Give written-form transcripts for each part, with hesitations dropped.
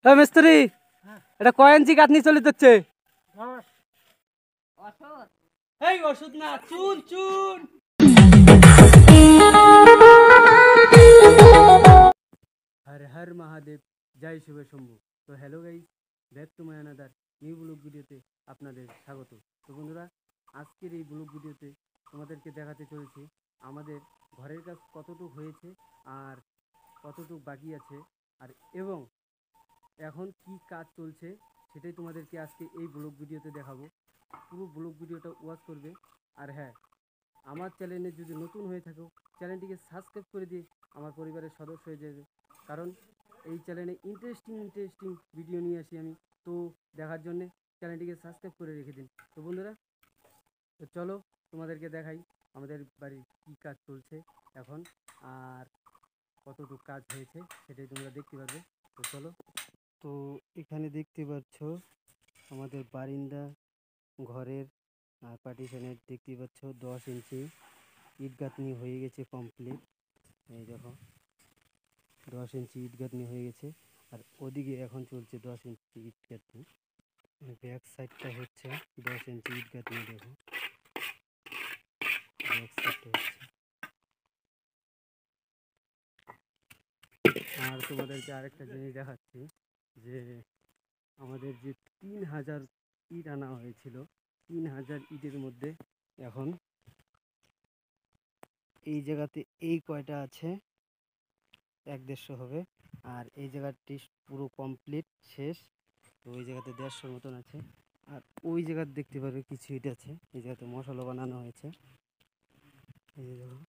মিস্ত্রি এটা কয় ইঞ্চি কাটনি চলে যাচ্ছে? এই ওষুধ না, চুন চুন। হর হর মহাদেব, জয় শিব শম্ভু। তো hello guys, back to my another new blog ভিডিওতে আপনাদের স্বাগত। তো বন্ধুরা, আজকের এই ব্লগ ভিডিওতে তোমাদেরকে দেখাতে চলেছি আমাদের ঘরের কাজ কতটুকু হয়েছে আর কতটুকু বাকি আছে, আর এবং এখন কি কাজ চলছে সেটাই তোমাদেরকে আজকে এই ব্লগ ভিডিওতে দেখাবো। পুরো ব্লগ ভিডিওটা ওয়াচ করবে। আর হ্যাঁ, আমার চ্যানেলে যদি নতুন হয়ে থাকো, চ্যানেলটিকে সাবস্ক্রাইব করে দিয়ে আমার পরিবারের সদস্য হয়ে যাবে, কারণ এই চ্যানেলে ইন্টারেস্টিং ভিডিও নিয়ে আসি আমি। তো দেখার জন্যে চ্যানেলটিকে সাবস্ক্রাইব করে রেখে দিন। তো বন্ধুরা, তো চলো তোমাদেরকে দেখাই আমাদের বাড়ির কী কাজ চলছে এখন আর কতটুকু কাজ হয়েছে সেটাই তোমরা দেখতে পারবে। তো চলো। তো এখানে দেখতে পাচ্ছ আমাদের বারিন্দা ঘরের পার্টিশনের দেখতে পাচ্ছ 10 ইঞ্চি ইট গাঁথনি হয়ে গেছে কমপ্লিট। এই দেখো 10 ইঞ্চি ইট গাঁথনি হয়ে গেছে, আর ওদিকে এখন চলছে 10 ইঞ্চি ইট গাঁথনি। ব্যাক সাইডটা হচ্ছে 10 ইঞ্চি ইট গাঁথনি। দেখো ব্যাক সাইডটা হচ্ছে। আর তোমাদেরকে আরেকটা জিনিস দেখাচ্ছি, যে আমাদের যে 3000 ইট আনা হয়েছিল, 3000 ইটের মধ্যে এখন এই জায়গাতে এই কয়টা আছে, 1-150 হবে। আর এই জায়গাটি পুরো কমপ্লিট শেষ। তো ওই জায়গাতে 150 মতন আছে। আর ওই জায়গাতে দেখতে পারবে কিছু ইট আছে, এই জায়গাতে মশলা বানানো হয়েছে। এই যে দেখো,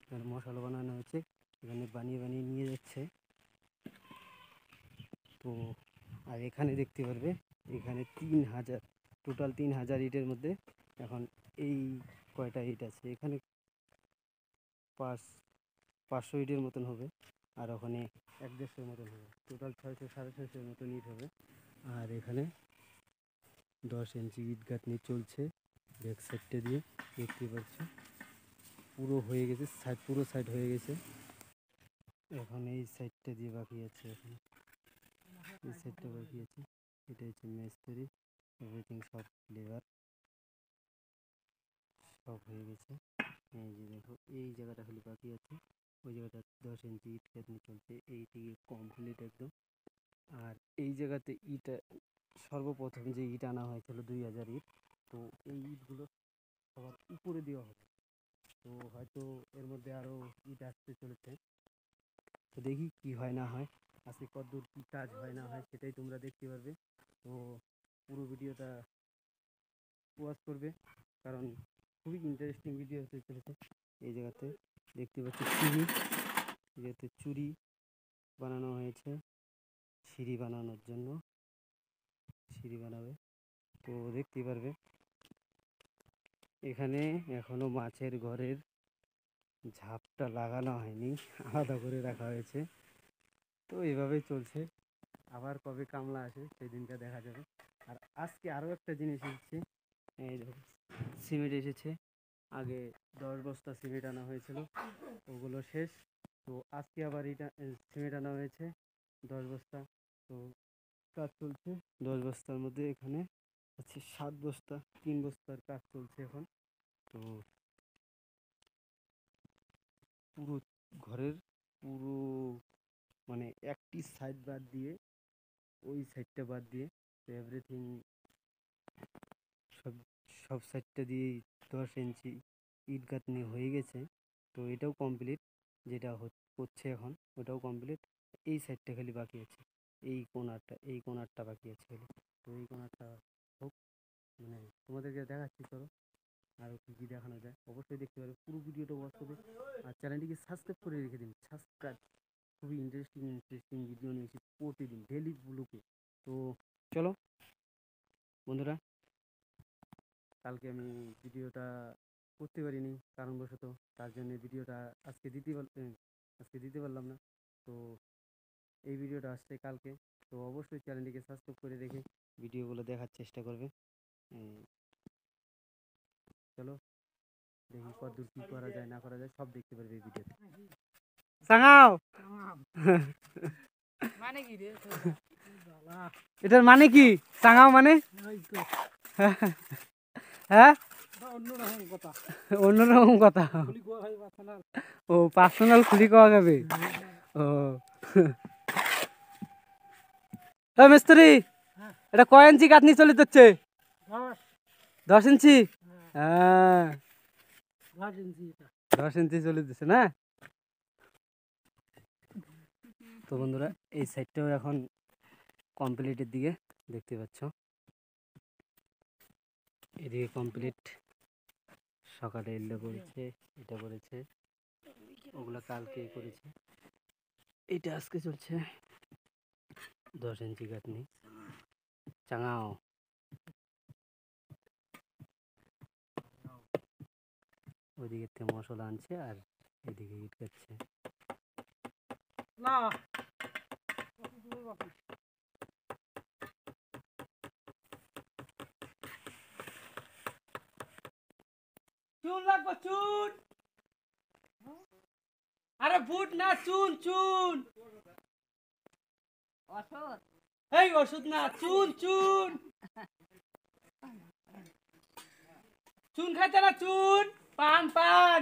এখানে মশলা বানানো হয়েছে, এখানে বানিয়ে নিয়ে যাচ্ছে। তো আর এখানে দেখতে পারবে এখানে 3000, টোটাল 3000 ইটের মধ্যে এখন এই কয়টা ইট আছে, এখানে 500 ইটের মতন হবে, আর ওখানে 1-150 মতন হবে, টোটাল 600-650 মতন ইট হবে। আর এখানে 10 ইঞ্চি ইট গাঁথনি চলছে ব্যাক সাইডটা দিয়ে, দেখতে পাচ্ছ পুরো হয়ে গেছে, পুরো সাইড হয়ে গেছে। এখন এই সাইডটা দিয়ে বাকি আছে, এখন এই সাইডটা বাকি আছে। এটা হচ্ছে মিস্ত্রি, এভরিথিং সব লেবার সব হয়ে গেছে। এই যে দেখো এই জায়গাটা খালি বাকি আছে, ওই জায়গাটা 10 ইঞ্চি ইট গাঁথনি চলছে, এইদিকে কমপ্লিট একদম। আর এই জায়গাতে ইট সর্বপ্রথম যে ইট আনা হয়েছিল 2000 ইট, তো এই ইটগুলো সবার উপরে দেওয়া হবে। তো হয়তো এর মধ্যে আরও ইট আসতে চলেছে, তো দেখি কি হয় না হয়, আজকে কতদূর কী কাজ হয় না হয় সেটাই তোমরা দেখতে পারবে। তো পুরো ভিডিওটা ওয়াচ করবে, কারণ খুবই ইন্টারেস্টিং ভিডিও হতে চলেছে। এই জায়গাতে দেখতে পাচ্ছি চুড়ি, এই জায়গাতে চুড়ি বানানো হয়েছে সিঁড়ি বানানোর জন্য, সিঁড়ি বানাবে। তো দেখতে পারবে এখানে এখনো মাছের ঘরের ঝাপটা লাগানো হয়নি, আলাদা করে রাখা হয়েছে। তো এইভাবেই চলছে, আবার কবে কামলা আসে সেই দিনটা দেখা যাবে। আর আজকে আরও একটা জিনিস এসেছে, এই দেখো সিমেন্ট এসেছে। আগে 10 বস্তা সিমেন্ট আনা হয়েছিল, ওগুলো শেষ। তো আজকে আবার এটা সিমেন্ট আনা হয়েছে 10 বস্তা। তো কাজ চলছে 10 বস্তার মধ্যে, এখানে আছে 7 বস্তা, 3 বস্তার কাজ চলছে এখন। তো পুরো ঘরের পুরো মানে একটি সাইড বাদ দিয়ে, ওই সাইডটা বাদ দিয়ে, তো এভরিথিং সব সব সাইডটা দিয়ে 10 ইঞ্চি ইট গাঁথনি হয়ে গেছে। তো এটাও কমপ্লিট, যেটা হচ্ছে এখন ওটাও কমপ্লিট। এই সাইডটা খালি বাকি আছে, এই কোণারটা বাকি আছে খালি। তো এই কোণারটা হোক, মানে তোমাদেরকে দেখাচ্ছি। চলো আরও কী কী দেখানো যায় অবশ্যই দেখতে পারবে, পুরো ভিডিওটা ওয়াচ করবে। আর চ্যানেলটিকে সাবস্ক্রাইব করে রেখে দিন, সাবস্ক্রাইব। খুবই ইন্টারেস্টিং ভিডিও নিয়েছি প্রতিদিন ডেলি ব্লগে। তো চলো বন্ধুরা, কালকে আমি ভিডিওটা করতে পারিনি কারণবশত, তার জন্য ভিডিওটা আজকে দিতে পারলাম না। তো এই ভিডিওটা আসছে কালকে। তো অবশ্যই চ্যানেলটিকে সাবস্ক্রাইব করে রেখে ভিডিওগুলো দেখার চেষ্টা করবে। চলো দেখি কতদূর কী করা যায় না করা যায় সব দেখতে পারবে এই ভিডিওতে। সাঙাও মানে কি রে এটার মানে কি? চাঙাও মানে? হ্যাঁ, অন্যরকম কথা। ও পার্সোনাল খুলি খাওয়া যাবে। ও মিস্ত্রি, এটা কয় ইঞ্চি কাটনি চলে যাচ্ছে? 10 ইঞ্চি। হ্যাঁ 10 ইঞ্চি চলে যাচ্ছে না? তো বন্ধুরা এই সাইডটাও এখন কমপ্লিটের দিকে দেখতে পাচ্ছ, এদিকে কমপ্লিট। সকালে এগুলো করেছে, এটা করেছে, ওগুলো কালকে করেছে, এটা আজকে চলছে। 10 ইঞ্চি কাটনি চাঙাও। ওইদিকে থেকে মশলা আনছে আর এদিকে ইট কাটছে। চুন লাগবে চুন। আরে বুট না, চুন চুন। ওষুধ? এই ওষুধ না, চুন চুন। চুন খাইতে না, চুন পান পান।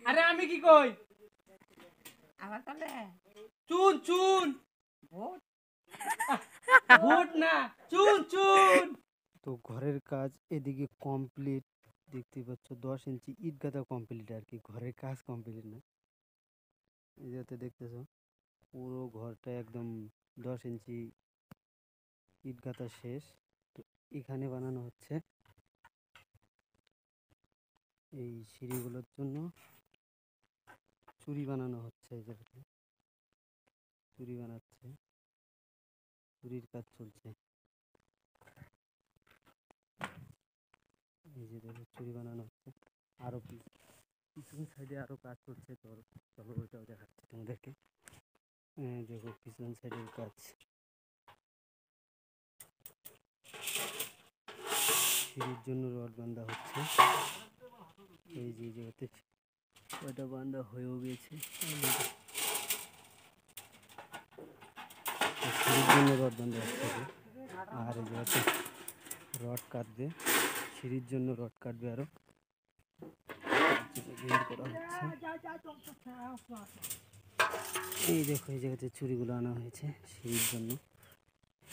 আরে আমি কি কই? চুন চুন। বুট না, চুন চুন। তো ঘরের কাজ এদিকে কমপ্লিট দেখতে পাচ্ছ। 10 ইঞ্চি ইট গাঁথা কমপ্লিট আর কি, ঘরের কাজ কমপ্লিট না। এই যাতে দেখতেছো পুরো ঘরটা একদম 10 ইঞ্চি ইট গাঁথা শেষ। তো এখানে বানানো হচ্ছে এই সিঁড়িগুলোর জন্য চুরি বানানো হচ্ছে। এই জায়গাতে চুরি বানাচ্ছে, চুরির কাজ চলছে। এই যে দেখো চুরি বানানো হচ্ছে, আরো পিছন সাইডে আরো কাজ করছে। তো চলো ওইটাও দেখাচ্ছি তোমাদেরকে। দেখো পিছন সাইডের কাজ, সিঁড়ির জন্য রড বাঁধা হচ্ছে। এই যে জায়গাতে ওইটা বাঁধা হয়েও গেছে, সিঁড়ির জন্য রড বাঁধা হচ্ছে। আর এই জায়গাতে রড কাটবে, সিঁড়ির জন্য রড কাটবে আরো করা হচ্ছে। এই দেখো এই জায়গাতে চুরিগুলো আনা হয়েছে সিঁড়ির জন্য।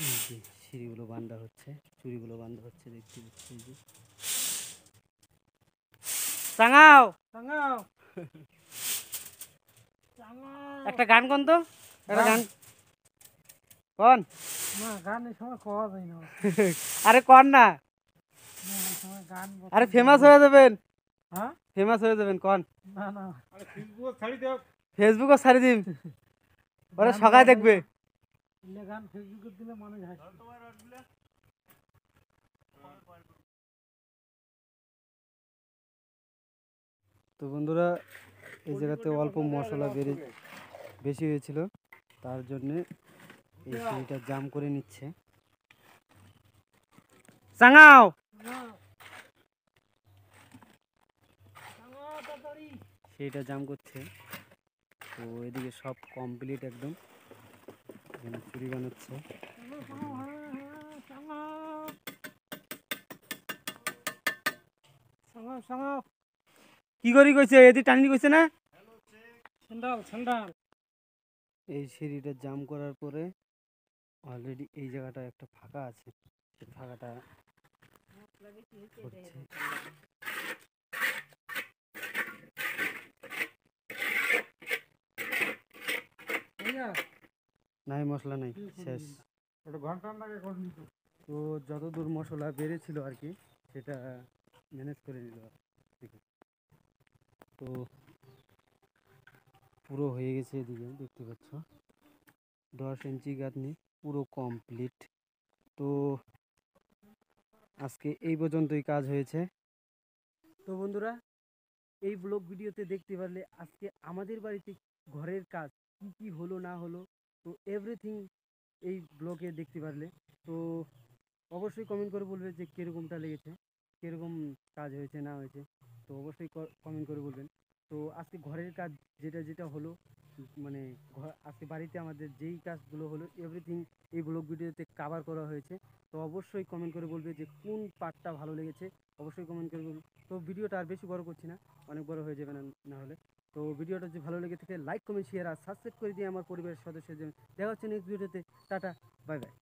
এই যে সিঁড়িগুলো বাঁধা হচ্ছে, চুরিগুলো বাঁধা হচ্ছে, দেখতে পাচ্ছি। এই যে চাঙাও চাঙাও, একটা গান কোন তো, একটা গান কোন না। গানের সময় কোয়া যায় না। আরে কোন না, আরে ফেমাস হয়ে যাবেন। হ্যাঁ ফেমাস হয়ে যাবেন কোন। না না আরে ফেসবুক ছাড়ি দাও, ফেসবুকও ছাড়ি দিম, ওরা সবাই দেখবে। গান ফেসবুকে দিলে মানুষ হাসবে। তো বন্ধুরা এই জায়গাতে অল্প মশলা বেশি হয়েছিল, তার জন্যে এই সিঁড়িটা জাম করে নিচ্ছে। চাঙাও সেইটা জাম করছে। তো এদিকে সব কমপ্লিট একদম, চুরি বানাচ্ছে। কি করি কইছে, এদি টানি কইছে না। এই সিঁড়িটা জাম করার পরে অলরেডি এই জায়গাটা একটা ফাঁকা আছে, সেই ফাঁকাটা করছে। নাই মশলা নাই, শেষ। তো যতদূর মশলা বেড়েছিল আর কি সেটা ম্যানেজ করে নিল। তো পুরো হয়ে গেছে, এদিকে দেখতে পাচ্ছ 10 ইঞ্চি গাঁথনি পুরো কমপ্লিট। তো আজকে এই পর্যন্তই কাজ হয়েছে। তো বন্ধুরা এই ব্লগ ভিডিওতে দেখতে পারলে আজকে আমাদের বাড়িতে ঘরের কাজ কি কি হলো না হলো, তো এভরিথিং এই ব্লগে দেখতে পারলে। তো অবশ্যই কমেন্ট করে বলবে যে কীরকমটা লেগেছে, কীরকম কাজ হয়েছে না হয়েছে। তো অবশ্যই কমেন্ট করে বলবেন। তো আজকে ঘরের কাজ যেটা যেটা হলো মানে আজকে বাড়িতে আমাদের যেই কাজগুলো হলো এভরিথিং এই ব্লগ ভিডিওতে কভার করা হয়েছে। তো অবশ্যই কমেন্ট করে বলবে যে কোন পার্টটা ভালো লেগেছে, অবশ্যই কমেন্ট করে বলবে। তো ভিডিওটা আর বেশি বড় করছি না, অনেক বড় হয়ে যাবে না হলে। তো ভিডিওটা যদি ভালো লেগে থাকে লাইক কমেন্ট শেয়ার আর সাবস্ক্রাইব করে দিয়ে আমার পরিবারের সদস্যদের। দেখা হচ্ছে নেক্সট ভিডিওতে। Tata, bye bye.